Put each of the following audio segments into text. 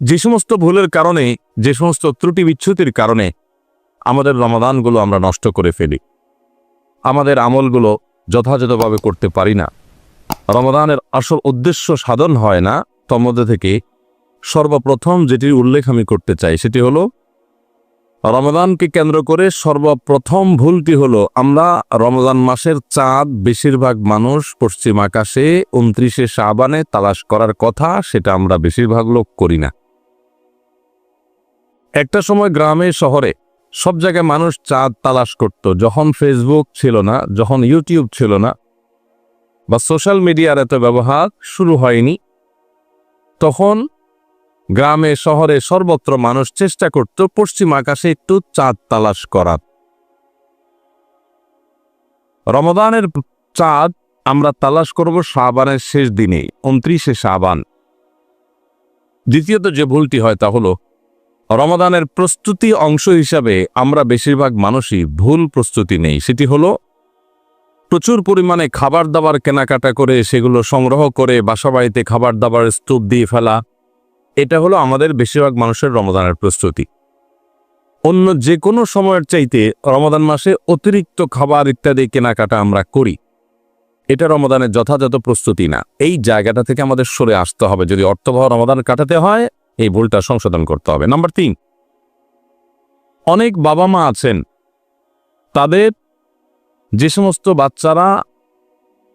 যে সমস্ত ভুলের কারণে, যে সমস্ত ত্রুটি বিচ্যুতির কারণে আমাদের রমাদানগুলো আমরা নষ্ট করে ফেলি, আমাদের আমলগুলো যথাযথভাবে করতে পারি না, রমাদানের আসল উদ্দেশ্য সাধন হয় না, তার মধ্যে থেকে সর্বপ্রথম যেটির উল্লেখ আমি করতে চাই সেটি হলো রমাদানকে কেন্দ্র করে সর্বপ্রথম ভুলটি হলো আমরা রমজান মাসের চাঁদ বেশিরভাগ মানুষ পশ্চিম আকাশে 29শে শাবানে তালাশ করার কথা, সেটা আমরা বেশিরভাগ লোক করি না। একটা সময় গ্রামে শহরে সব জায়গায় মানুষ চাঁদ তালাশ করত, যখন ফেসবুক ছিল না, যখন ইউটিউব ছিল না বা সোশ্যাল মিডিয়ার এত ব্যবহার শুরু হয়নি, তখন গ্রামে শহরে সর্বত্র মানুষ চেষ্টা করত পশ্চিম আকাশে একটু চাঁদ তালাশ করার। রমাদানের চাঁদ আমরা তালাশ করব শাবানের শেষ দিনে, 29শে শাবান। দ্বিতীয়ত যে ভুলটি হয় তা হলো রমাদানের প্রস্তুতি অংশ হিসাবে আমরা বেশিরভাগ মানুষই ভুল প্রস্তুতি নেই। সেটি হলো প্রচুর পরিমাণে খাবার দাবার কেনাকাটা করে সেগুলো সংগ্রহ করে বাসাবাড়িতে খাবার দাবার স্তূপ দিয়ে ফেলা, এটা হলো আমাদের বেশিরভাগ মানুষের রমাদানের প্রস্তুতি। অন্য যে কোনো সময়ের চাইতে রমাদান মাসে অতিরিক্ত খাবার ইত্যাদি কেনাকাটা আমরা করি, এটা রমাদানের যথাযথ প্রস্তুতি না। এই জায়গাটা থেকে আমাদের সরে আসতে হবে। যদি অর্থবহ রমাদান কাটাতে হয়, এই ভুলটা সংশোধন করতে হবে। নাম্বার 3, অনেক বাবা মা আছেন, তাদের যে সমস্ত বাচ্চারা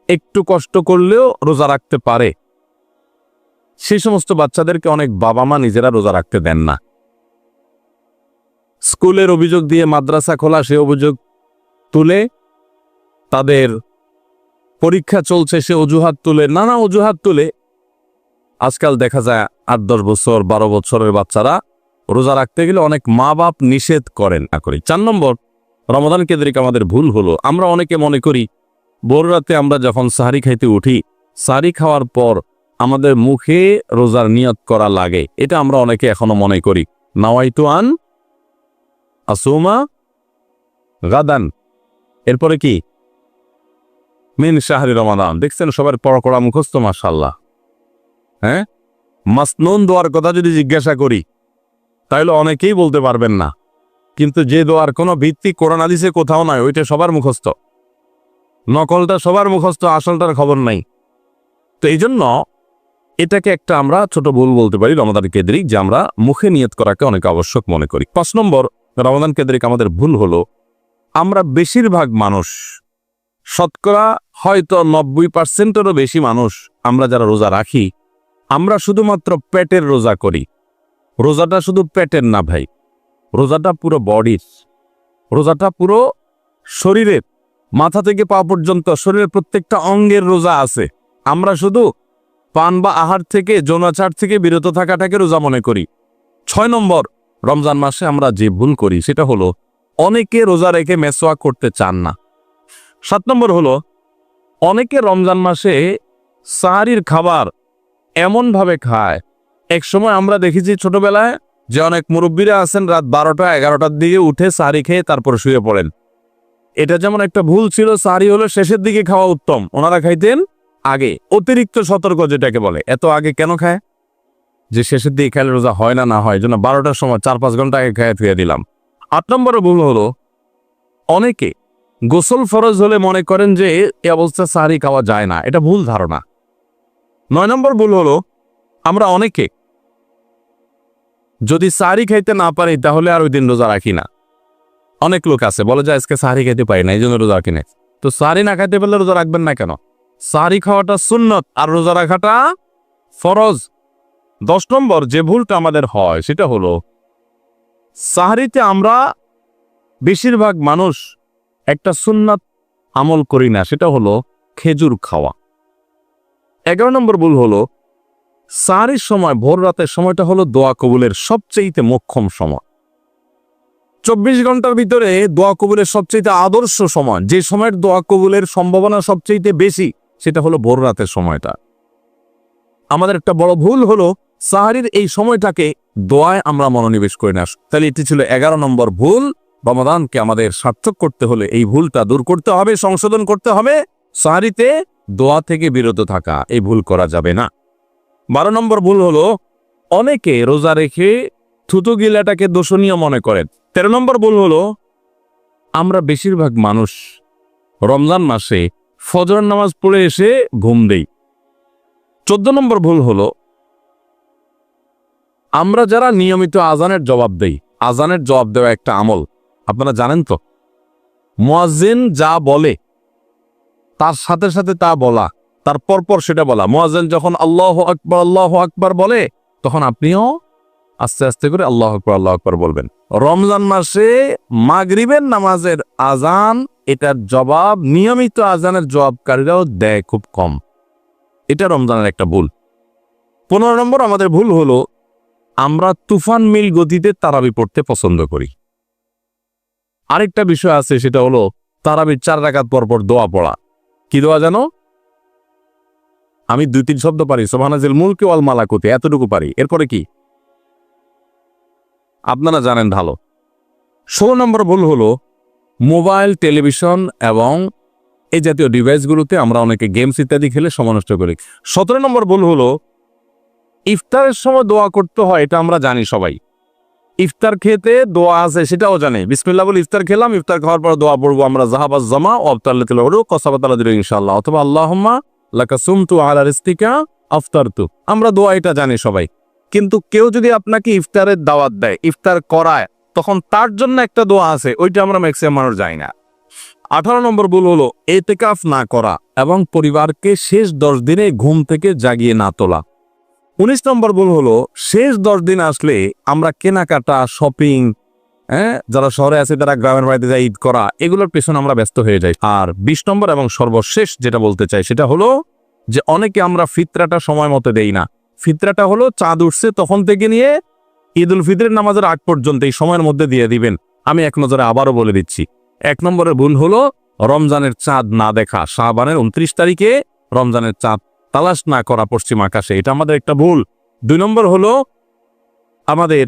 একটু কষ্ট করলেও রোজা রাখতে পারে, সেই সমস্ত বাচ্চাদেরকে অনেক বাবা মা নিজেরা রোজা রাখতে দেন না। স্কুলের অভিযোগ দিয়ে মাদ্রাসা খোলা, সে অভিযোগ তুলে, তাদের পরীক্ষা চলছে সে অজুহাত তুলে, নানা অজুহাত তুলে আজকাল দেখা যায় 8-10 বছর 12 বছরের বাচ্চারা রোজা রাখতে গেলে অনেক মা বাপ নিষেধ করেন না করি। 4 নম্বর রমাদান কেন্দ্রিক আমাদের ভুল হলো আমরা অনেকে মনে করি ভোর রাতে আমরা যখন সাহারি খাইতে উঠি, সাহারি খাওয়ার পর আমাদের মুখে রোজার নিয়ত করা লাগে। এটা আমরা অনেকে এখনো মনে করি, নাওয়াইতু আন আসুমা গাদান, এরপরে কি মিন শাহরি রমাদান। দেখছেন সবার পড়া মুখস্থ, মাশাআল্লাহ। হ্যাঁ, মাসনুন দোয়ার কথা যদি জিজ্ঞাসা করি তাহলে অনেকেই বলতে পারবেন না, কিন্তু যে দোয়ার কোনো ভিত্তি কোরআন হাদিসে কোথাও নাই, ওইটা সবার মুখস্থ। নকলটা সবার মুখস্থ, আসলটার খবর নাই। তো এই জন্য এটাকে একটা আমরা ছোট ভুল বলতে পারি রমাদান কেন্দ্রিক, যে আমরা মুখে নিয়ত করাকে অনেক আবশ্যক মনে করি। 5 নম্বর রমাদান কেন্দ্রিক আমাদের ভুল হলো আমরা বেশিরভাগ মানুষ, শতকরা হয়তো 90%-এরও বেশি মানুষ আমরা যারা রোজা রাখি, আমরা শুধুমাত্র পেটের রোজা করি। রোজাটা শুধু পেটের না ভাই, রোজাটা পুরো বডির, রোজাটা পুরো শরীরের, মাথা থেকে পা পর্যন্ত শরীরের প্রত্যেকটা অঙ্গের রোজা আছে। আমরা শুধু পান বা আহার থেকে, যৌনাচার থেকে বিরত থাকাটাকে রোজা মনে করি। 6 নম্বর রমজান মাসে আমরা যে ভুল করি সেটা হলো অনেকে রোজা রেখে মেসওয়াক করতে চান না। 7 নম্বর হলো অনেকে রমজান মাসে সাহারির খাবার এমনভাবে খায়, এক সময় আমরা দেখেছি ছোটবেলায় যে অনেক মুরব্বীরা আছেন রাত 12টা-11টার দিকে উঠে সাহারি খেয়ে তারপর শুয়ে পড়েন। এটা যেমন একটা ভুল ছিল, সাহারি হলো শেষের দিকে খাওয়া উত্তম, ওনারা খাইতেন আগে। অতিরিক্ত সতর্ক যেটাকে বলে, এত আগে কেন খায়? যে শেষের দিকে খেলে রোজা হয় না হয়, জন্য 12টার সময় 4-5 ঘন্টা আগে খেয়ে থুয়ে দিলাম। 8 নম্বর ভুল হলো অনেকে গোসল ফরজ হলে মনে করেন যে এই অবস্থা সাহারি খাওয়া যায় না, এটা ভুল ধারণা। 9 নম্বর ভুল হলো আমরা অনেকে যদি সাহারি খাইতে না পারি তাহলে আর ওই দিন রোজা রাখি না। অনেক লোক আছে বলে যে আজকে সাহারি খাইতে পারি না, এই জন্য রোজা রাখি না। তো সাহারি না খাইতে পারলে রোজা রাখবেন না কেন? সাহারি খাওয়াটা সুন্নত আর রোজা রাখাটা ফরজ। 10 নম্বর যে ভুলটা আমাদের হয় সেটা হলো সাহারিতে আমরা বেশিরভাগ মানুষ একটা সুন্নাত আমল করি না, সেটা হলো খেজুর খাওয়া। 11 নম্বর ভুল হলো সাহারির সময়, ভোর রাতের সময়টা হলো দোয়া কবুলের সবচেয়ে মোক্ষম সময়। 24 ঘন্টার ভিতরে দোয়া কবুলের সবচেয়ে আদর্শ সময়, যে সময়ের দোয়া কবুলের সম্ভাবনা সবচেয়ে বেশি, সেটা হলো ভোর রাতের সময়টা। আমাদের একটা বড় ভুল হলো সাহারির এই সময়টাকে দোয়ায় আমরা মনোনিবেশ করি না। তাহলে এটি ছিল 11 নম্বর ভুল। রমাদানকে আমাদের সার্থক করতে হলে এই ভুলটা দূর করতে হবে, সংশোধন করতে হবে। সাহারিতে দোয়া থেকে বিরত থাকা, এই ভুল করা যাবে না। 12 নম্বর ভুল হলো অনেকে রোজা রেখে থুতু গিলাটাকে দোষণীয় মনে করেন। 13 নম্বর ভুল হলো আমরা বেশিরভাগ মানুষ রমজান মাসে ফজর নামাজ পড়ে এসে ঘুম দেই। 14 নম্বর ভুল হলো আমরা যারা নিয়মিত আজানের জবাব দেই, আজানের জবাব দেওয়া একটা আমল, আপনারা জানেন তো, মুয়াজ্জিন যা বলে তার সাথে সাথে তা বলা, তার পরপর সেটা বলা। মুয়াজ্জিন যখন আল্লাহু আকবার বলে তখন আপনিও আস্তে আস্তে করে আল্লাহু আকবার বলবেন। রমজান মাসে মাগরিবের নামাজের আজান, এটার জবাব নিয়মিত আজানের জবাবকারীরাও দেয় খুব কম। এটা রমজানের একটা ভুল। 15 নম্বর আমাদের ভুল হলো আমরা তুফান মিল গতিতে তারাবি পড়তে পছন্দ করি। আরেকটা বিষয় আছে, সেটা হলো তারাবির 4 রাকাত পর পর দোয়া পড়া। কি দোয়া জানো? আমি 2-3 শব্দ পারি, সুবহানাল মুলকি ওয়াল মালাকুতি, এতটুকু পারি। এরপরে কি আপনারা জানেন ভালো। 16 নম্বর ভুল হলো মোবাইল, টেলিভিশন এবং এই জাতীয় ডিভাইসগুলোতে আমরা অনেকে গেমস ইত্যাদি খেলে সময় নষ্ট করি। 17 নম্বর ভুল হলো ইফতারের সময় দোয়া করতে হয়, এটা আমরা জানি সবাই। ইফতার খেতে দোয়া আছে সেটাও জানি, বিসমিল্লাহ বলে ইফতার খেলাম, ইফতার খাওয়ার পর দোয়া পড়বো আমরা জাহাবাজ জামা ও আফতারলাতিল উরু কসাবাতালা দিল ইনশাআল্লাহ, অথবা আল্লাহুম্মা লাকা সুমতু আলা রিজকিকা আফতারতু। আমরা দোয়া এটা জানি সবাই। কিন্তু কেউ যদি আপনাকে ইফতারের দাওয়াত দেয়, ইফতার করায়, তখন তার জন্য একটা দোয়া আছে, ওইটা আমরা ম্যাক্সিমাম মানুষ জানি না। 18 নম্বর ভুল হলো ইতিকাফ না করা এবং পরিবারকে শেষ 10 দিনে ঘুম থেকে জাগিয়ে না তোলা। 19 নম্বর ভুল হলো শেষ 10 দিন আসলে আমরা কেনাকাটা, শপিং, যারা শহরে আছে তারা গ্রামের বাড়িতে যায় ঈদ করা, এগুলোর পেছনে আমরা ব্যস্ত হয়ে যাই। আর 20 নম্বর এবং সর্বশেষ যেটা বলতে চাই সেটা হলো যে অনেকে আমরা ফিতরাটা সময় মতো দেই না। ফিতরাটা হলো চাঁদ উঠছে তখন থেকে নিয়ে ঈদ উল ফিতরের নামাজের আগ পর্যন্ত এই সময়ের মধ্যে দিয়ে দিবেন। আমি এক নজরে আবারও বলে দিচ্ছি। 1 নম্বরের ভুল হলো রমজানের চাঁদ না দেখা, শাবানের 29 তারিখে রমজানের চাঁদ তালাশ না করা পশ্চিম আকাশে, এটা আমাদের একটা ভুল। 2 নম্বর হলো আমাদের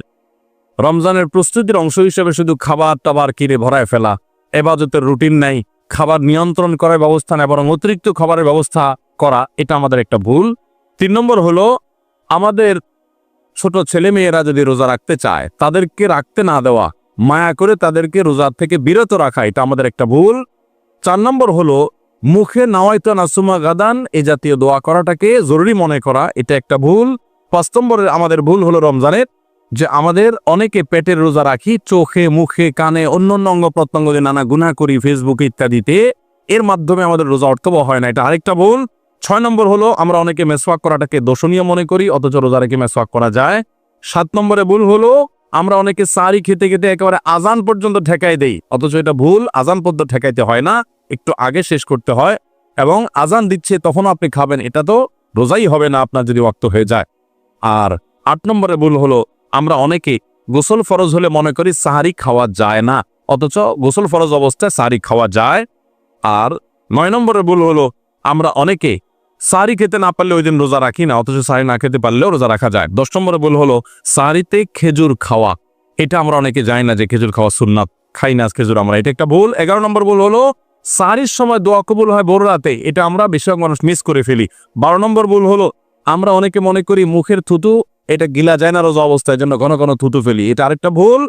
রমজানের প্রস্তুতির অংশ হিসেবে শুধু খাবার টাবার কিনে ভরায় ফেলা, ইবাদতের রুটিন নাই, খাবার নিয়ন্ত্রণ করার ব্যবস্থা নেই, বরং অতিরিক্ত খাবারের ব্যবস্থা করা, এটা আমাদের একটা ভুল। 3 নম্বর হলো আমাদের ছোট ছেলে মেয়েরা যদি রোজা রাখতে চায় তাদেরকে রাখতে না দেওয়া, মায়া করে তাদেরকে রোজা থেকে বিরত রাখা, এটা আমাদের একটা ভুল। 4 নম্বর হলো মুখে নাওয়াইতা নাসুমা গাদান এই জাতীয় দোয়া করাটাকে জরুরি মনে করা, এটা একটা ভুল। 5 নম্বরের আমাদের ভুল হলো রমজানের যে আমাদের অনেকে পেটের রোজা রাখি, চোখে, মুখে, কানে, অন্যান্য অঙ্গ প্রত্যঙ্গ দিয়ে নানা গুনাহ করি ফেসবুক ইত্যাদিতে, এর মাধ্যমে আমাদের রোজা অর্থবহ হয় না, এটা আরেকটা ভুল। 6 নম্বর হলো আমরা অনেকে মেসওয়াক করাটাকে দোষণীয় মনে করি, অথচ রোজা রেখে মেসওয়াক করা যায়। 7 নম্বরে ভুল হলো আমরা অনেকে সারি খেতে খেতে একেবারে আজান পর্যন্ত ঠেকাই দেই, অথচ এটা ভুল। আজান পর্যন্ত ঠেকাইতে হয় না, একটু আগে শেষ করতে হয়। এবং আজান দিচ্ছে তখনও আপনি খাবেন, এটা তো রোজাই হবে না আপনার যদি ওয়াক্ত হয়ে যায়। আর 8 নম্বরে ভুল হলো আমরা অনেকে গোসল ফরজ হলে মনে করি সাহারি খাওয়া যায় না, অথচ গোসল ফরজ অবস্থায় সাহারি খাওয়া যায়। আর 9 নম্বরের ভুল হলো আমরা অনেকে সাহারি খেতে না পারলে ওই দিন রোজা রাখি না, অথচ সাহারি না খেতে পারলেও রোজা রাখা যায়। 10 নম্বরে ভুল হলো সাহারিতে খেজুর খাওয়া, এটা আমরা অনেকে জানি না যে খেজুর খাওয়া সুন্নাত, খাই না খেজুর আমরা, এটা একটা ভুল। 11 নম্বর ভুল হলো সাহারির সময় দোয়া কবুল হয় ভোর রাতে, এটা আমরা বেশিরভাগ মানুষ মিস করে ফেলি। 12 নম্বর ভুল হলো আমরা অনেকে মনে করি মুখের থুতু এটা গিলা যায় না রোজা অবস্থায়, জন্য ঘন ঘন থুতু ফেলি, এটা আরেকটা ভুল।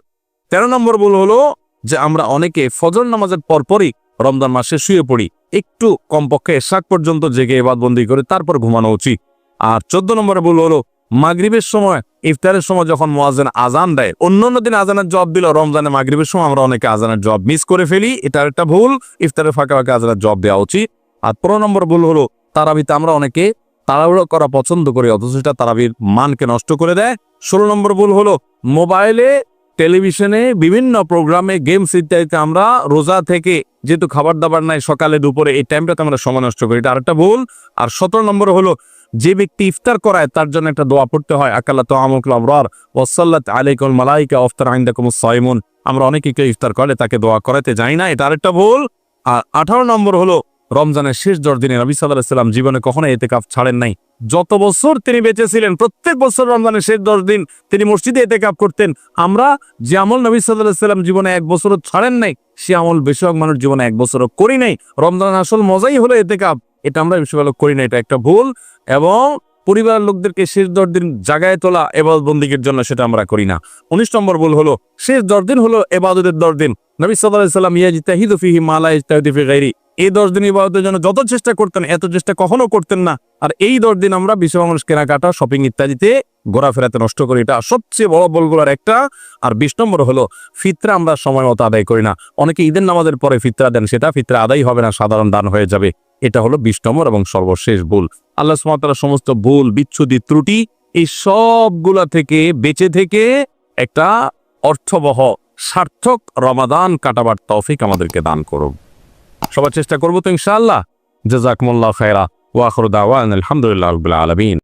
13 নম্বর ভুল হলো যে আমরা অনেকে ফজর নামাজের পরপরই রমজান মাসে শুয়ে পড়ি, একটু কমপক্ষে এশাক পর্যন্ত জেগে ইবাদতবন্দি করে তারপর ঘুমানো উচিত। আর 14 নম্বরে ভুল হলো মাগরিবের সময়, ইফতারের সময় যখন মুয়াজ্জিন আজান দেয়, অন্যান্য দিন আজানের জবাব দিল, রমজানে মাগরিবের সময় আমরা অনেকে আজানের জবাব মিস করে ফেলি, এটা একটা ভুল। ইফতারের ফাঁকে ফাঁকে আজানের জবাব দেওয়া উচিত। আর 15 নম্বর ভুল হলো তারাবিতে আমরা অনেকে তাড়াহুড়ো করা পছন্দ করি, অথচ সেটা তারাবির মানকে নষ্ট করে দেয়। 16 নম্বর ভুল হলো মোবাইলে, টেলিভিশনে, বিভিন্ন প্রোগ্রামে, গেমস ইত্যাদিতে আমরা রোজা থেকে যেহেতু খাবার দাবার নাই সকালে দুপুরে, এই টাইমটাতে আমরা সময় নষ্ট করি, এটা আরেকটা ভুল। আর 17 নম্বর হলো যে ব্যক্তি ইফতার করায় তার জন্য একটা দোয়া পড়তে হয়, আকালা তাআমুকুল আবরার ওয়াসাল্লাত আলাইকুল মালাইকা আফতার ইনদাকুমুস সাইমুন, আমরা অনেকে কেউ ইফতার করে তাকে দোয়া করাতে যাই না, এটা আরেকটা ভুল। আর 18 নম্বর হলো রমজানের শেষ 10 দিনে নবী সাল্লাল্লাহু আলাইহি ওয়াসাল্লাম জীবনে কখনো ইতিকাফ ছাড়েন নাই। যত বছর তিনি বেঁচে ছিলেন প্রত্যেক বছর রমজানের শেষ 10 দিন তিনি মসজিদে ইতিকাফ করতেন। আমরা যে আমল নবী সাল্লাল্লাহু আলাইহি ওয়াসাল্লাম জীবনে 1 বছরও ছাড়েন নাই, সে আমল বেশিরভাগ মানুষ জীবনে 1 বছরও করি নাই। রমজানের আসল মজাই হলো ইতিকাফ, এটা আমরা বেশিরভাগ করি না, এটা একটা ভুল। এবং পরিবারের লোকদেরকে শেষ 10 দিন জাগায় তোলা ইবাদত বন্দেগীর জন্য, সেটা আমরা করি না। 19 নম্বর ভুল হলো শেষ 10 দিন হলো ইবাদতের 10 দিন। নবী সাল্লাল্লাহু আলাইহি ওয়াসাল্লাম ইয়াজতাহিদু ফিহি মা লা ইয়াজতাহিদু ফি গায়রি, এই 10 দিন ইবাদতের জন্য যত চেষ্টা করতেন এত চেষ্টা কখনো করতেন না। আর এই 10 দিন আমরা বিশ্ব মানুষ কেনাকাটা, শপিং ইত্যাদিতে ঘোরাফেরাতে নষ্ট করি, এটা সবচেয়ে বড় ভুলগুলোর একটা। আর 20 নম্বর হলো ফিতরা আমরা সময় মতো আদায় করি না। অনেকে ঈদের নামাজের পরে ফিতরা দেন, সেটা ফিতরা আদায় হবে না, সাধারণ দান হয়ে যাবে। এটা হলো 20 নম্বর এবং সর্বশেষ ভুল। আল্লাহ সুবহানাহু ওয়া তাআলা সমস্ত ভুল, বিচ্ছুতি, ত্রুটি এই সবগুলা থেকে বেঁচে থেকে একটা অর্থবহ সার্থক রমাদান কাটাবার তৌফিক আমাদেরকে দান করুন। সবার চেষ্টা করবো তো ইনশাআল্লাহ। জাযাকুমুল্লাহু খায়রা ওয়া আখিরু দাওয়ানা আলহামদুলিল্লাহি রাব্বিল আলামিন।